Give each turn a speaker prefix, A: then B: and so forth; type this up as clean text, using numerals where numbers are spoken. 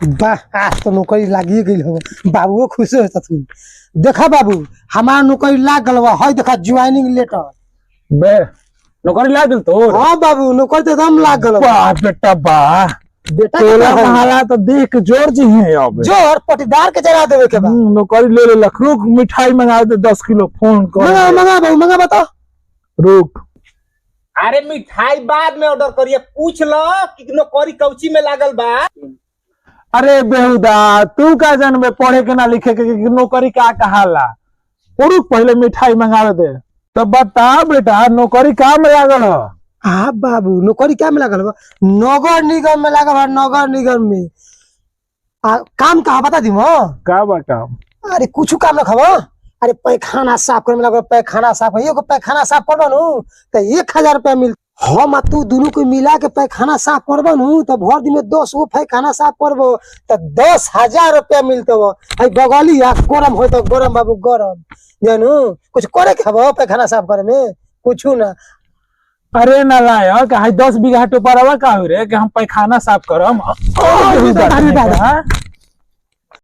A: वाह आज तो नौकरी लागिए गई हो बाबू खुश हो तू। देखा बाबू हमारा नौकरी लाग गल है। देखा ज्वाइनिंग लेटर
B: बे नौकरी लाग तो।
A: हाँ बाबू नौकरी तो एकदम लाग गल।
B: वाह बेटा वाह
A: बेटा
B: तोला महारा तो देख जोर जी है। अब
A: जोर पटीदार के जरा देवे के बाद
B: नौकरी ले रुक मिठाई मंगा दे 10 किलो फोन कर
A: मंगा मंगा बाबू मंगा बता
B: रुक।
C: अरे मिठाई बाद में ऑर्डर करिए पूछ लो कि नौकरी कौची में लागल बा।
B: अरे बेहुदा तू का जानबे पढ़े के ना लिखे के नौकरी का कहाला। रुक पहले मिठाई मंगावे दे तो बता बेटा नौकरी का में लागल है।
A: हाँ बाबू नौकरी क्या में लागल बा? नगर निगम में लागल बा। नगर निगम में काम कहा बता दी
B: का बा काम।
A: अरे कुछ काम न खबो। अरे पैखाना साफ करे में लागल। पैखाना साफ है पैखाना साफ करबा नु तो 1000 रुपया मिल। हम तू दोनों को मिला के पैखाना साफ करबा नु तो भर दिन में 10 गो पैखाना साफ करबो तो 10,000 रुपया मिलतो। आई बगली या गरम हो तो गरम बाबू गरम जानू कुछ करे खबो पैखाना साफ करे में कुछ ना।
B: अरे नालायक 10 बीघा टोपरवा का हो रे कि हम पैखाना साफ करम।